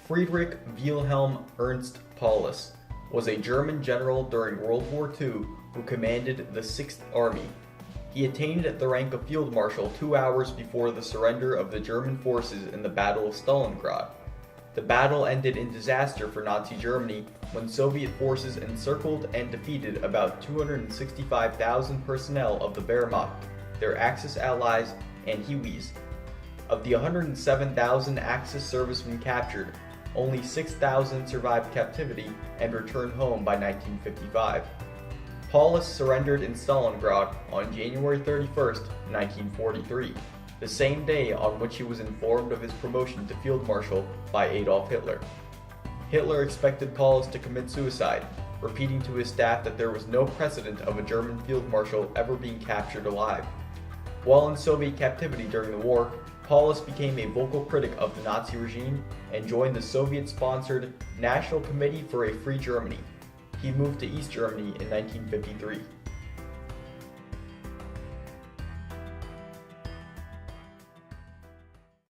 Friedrich Wilhelm Ernst Paulus was a German general during World War II who commanded the Sixth Army. He attained the rank of Field Marshal 2 hours before the surrender of the German forces in the Battle of Stalingrad. The battle ended in disaster for Nazi Germany when Soviet forces encircled and defeated about 265,000 personnel of the Wehrmacht, their Axis allies, and Hueys. Of the 107,000 Axis servicemen captured, only 6,000 survived captivity and returned home by 1955. Paulus surrendered in Stalingrad on January 31, 1943, the same day on which he was informed of his promotion to Field Marshal by Adolf Hitler. Hitler expected Paulus to commit suicide, repeating to his staff that there was no precedent of a German Field Marshal ever being captured alive. While in Soviet captivity during the war, Paulus became a vocal critic of the Nazi regime and joined the Soviet-sponsored National Committee for a Free Germany. He moved to East Germany in 1953.